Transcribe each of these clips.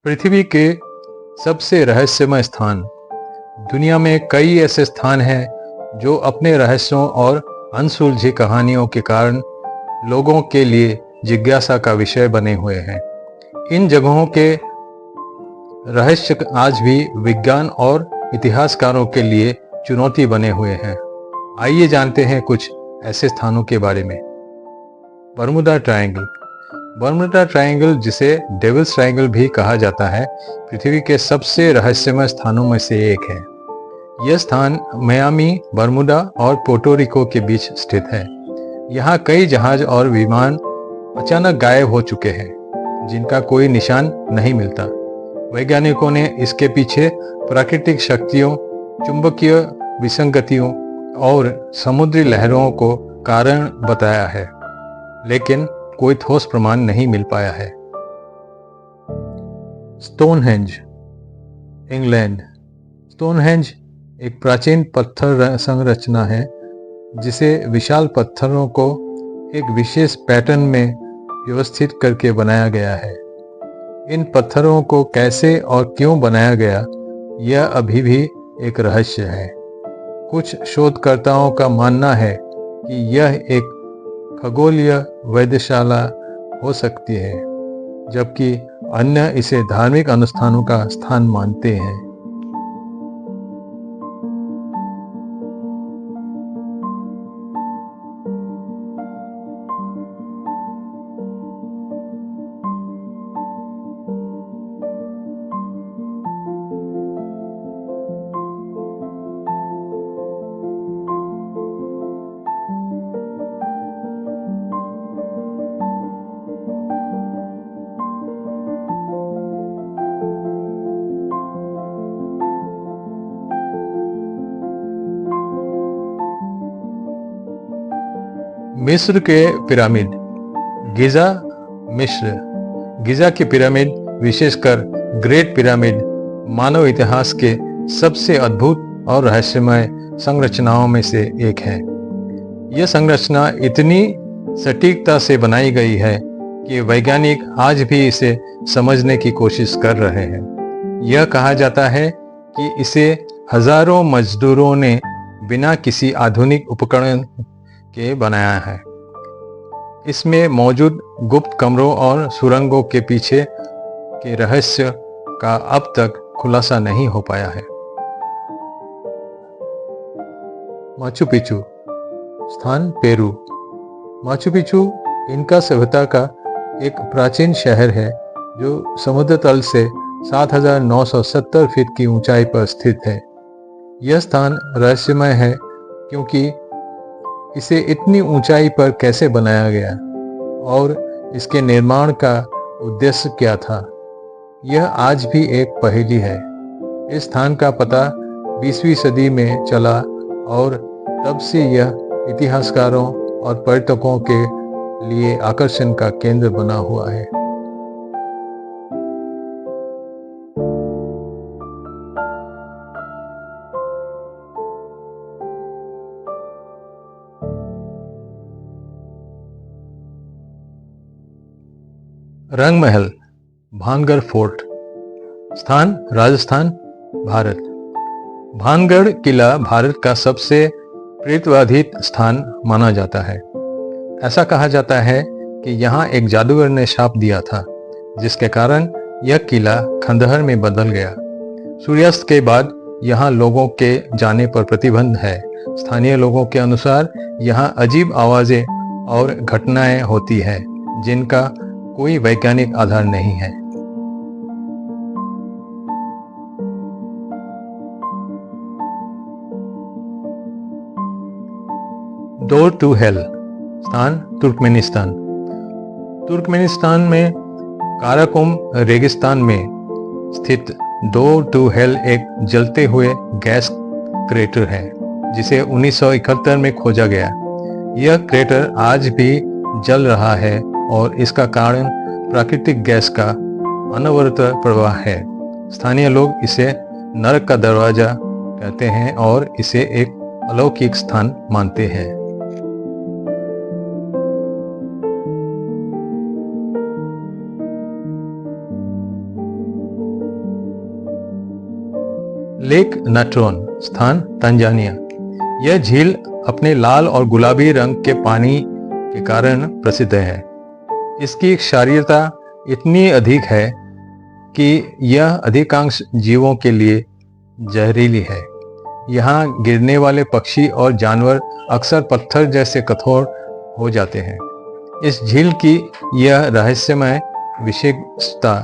पृथ्वी के सबसे रहस्यमय स्थान। दुनिया में कई ऐसे स्थान हैं जो अपने रहस्यों और अनसुलझी कहानियों के कारण लोगों के लिए जिज्ञासा का विषय बने हुए हैं। इन जगहों के रहस्य आज भी विज्ञान और इतिहासकारों के लिए चुनौती बने हुए हैं। आइए जानते हैं कुछ ऐसे स्थानों के बारे में। Bermuda triangle. बर्मुडा ट्रायंगल, जिसे डेविल्स ट्रायंगल भी कहा जाता है, पृथ्वी के सबसे रहस्यमय स्थानों में से एक है। यह स्थान मियामी, बर्मुडा और पोर्टो रिको के बीच स्थित है। यहाँ कई जहाज और विमान अचानक गायब हो चुके हैं, जिनका कोई निशान नहीं मिलता। वैज्ञानिकों ने इसके पीछे प्राकृतिक शक्तियों, चुंबकीय विसंगतियों और समुद्री लहरों को कारण बताया है, लेकिन कोई ठोस प्रमाण नहीं मिल पाया है। Stonehenge, England. स्टोनहेंज एक प्राचीन पत्थर संरचना है जिसे विशाल पत्थरों को एक विशेष पैटर्न में व्यवस्थित करके बनाया गया है। इन पत्थरों को कैसे और क्यों बनाया गया, यह अभी भी एक रहस्य है। कुछ शोधकर्ताओं का मानना है कि यह एक खगोलीय वेधशाला हो सकती है, जबकि अन्य इसे धार्मिक अनुष्ठानों का स्थान मानते हैं। मिस्र के पिरामिड। गिजा, मिस्र। गिजा के पिरामिड, विशेषकर ग्रेट पिरामिड, मानव इतिहास के सबसे अद्भुत और रहस्यमय संरचनाओं में से एक है। यह संरचना इतनी सटीकता से बनाई गई है कि वैज्ञानिक आज भी इसे समझने की कोशिश कर रहे हैं। यह कहा जाता है कि इसे हजारों मजदूरों ने बिना किसी आधुनिक उपकरण के बनाया है। इसमें मौजूद गुप्त कमरों और सुरंगों के पीछे के रहस्य का अब तक खुलासा नहीं हो पाया है। माचू पिचू स्थान, पेरू। माचू पिचू इनका सभ्यता का एक प्राचीन शहर है जो समुद्र तल से 7,970 फीट की ऊंचाई पर स्थित है। यह स्थान रहस्यमय है क्योंकि इसे इतनी ऊंचाई पर कैसे बनाया गया और इसके निर्माण का उद्देश्य क्या था, यह आज भी एक पहेली है। इस स्थान का पता 20वीं सदी में चला और तब से यह इतिहासकारों और पर्यटकों के लिए आकर्षण का केंद्र बना हुआ है। रंग महल, भानगढ़ फोर्ट। स्थान, राजस्थान, भारत। भानगढ़ किला भारत का सबसे प्रेतवाधित स्थान माना जाता है। ऐसा कहा जाता है कि यहाँ एक जादूगर ने शाप दिया था, जिसके कारण यह किला खंडहर में बदल गया। सूर्यास्त के बाद यहाँ लोगों के जाने पर प्रतिबंध है। स्थानीय लोगों के अनुसार यहाँ अजीब आवाजें और घटनाएं होती हैं, जिनका कोई वैज्ञानिक आधार नहीं है। Door to hell. स्थान, तुर्कमेनिस्तान। तुर्कमेनिस्तान में काराकोरम रेगिस्तान में स्थित डोर टू हेल एक जलते हुए गैस क्रेटर है, जिसे 1971 में खोजा गया। यह क्रेटर आज भी जल रहा है और इसका कारण प्राकृतिक गैस का अनवरत प्रवाह है। स्थानीय लोग इसे नरक का दरवाजा कहते हैं और इसे एक अलौकिक स्थान मानते हैं। लेक नट्रोन, स्थान तंजानिया। यह झील अपने लाल और गुलाबी रंग के पानी के कारण प्रसिद्ध है। इसकी क्षारीयता इतनी अधिक है कि यह अधिकांश जीवों के लिए जहरीली है। यहाँ गिरने वाले पक्षी और जानवर अक्सर पत्थर जैसे कठोर हो जाते हैं। इस झील की यह रहस्यमय विशेषता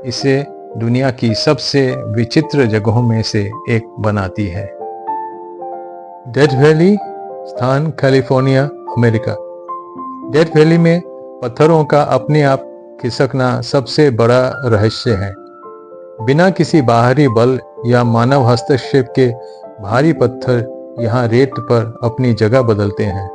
इसे दुनिया की सबसे विचित्र जगहों में से एक बनाती है। डेथ वैली, स्थान कैलिफोर्निया, अमेरिका। डेथ वैली में पत्थरों का अपने आप खिसकना सबसे बड़ा रहस्य है। बिना किसी बाहरी बल या मानव हस्तक्षेप के भारी पत्थर यहाँ रेत पर अपनी जगह बदलते हैं।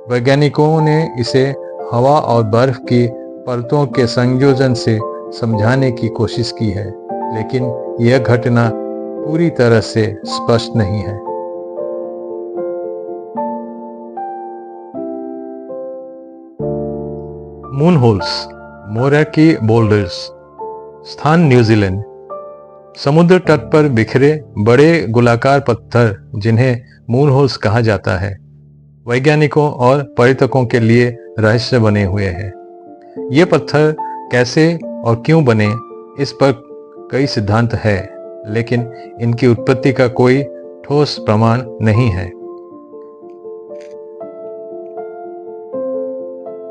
वैज्ञानिकों ने इसे हवा और बर्फ की परतों के संयोजन से समझाने की कोशिश की है, लेकिन यह घटना पूरी तरह से स्पष्ट नहीं है। मून होल्स, मोरैकी बोल्डर्स, स्थान न्यूजीलैंड। समुद्र तट पर बिखरे बड़े गोलाकार पत्थर जिन्हें मून होल्स कहा जाता है, वैज्ञानिकों और पर्यटकों के लिए रहस्य बने हुए हैं। ये पत्थर कैसे और क्यों बने, इस पर कई सिद्धांत है, लेकिन इनकी उत्पत्ति का कोई ठोस प्रमाण नहीं है।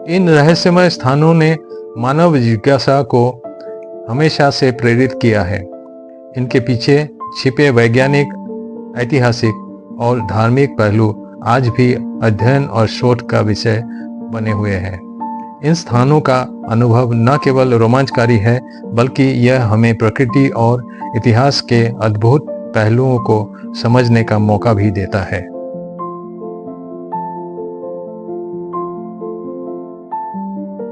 इन रहस्यमय स्थानों ने मानव जिज्ञासा को हमेशा से प्रेरित किया है। इनके पीछे छिपे वैज्ञानिक, ऐतिहासिक और धार्मिक पहलू आज भी अध्ययन और शोध का विषय बने हुए हैं। इन स्थानों का अनुभव न केवल रोमांचकारी है, बल्कि यह हमें प्रकृति और इतिहास के अद्भुत पहलुओं को समझने का मौका भी देता है।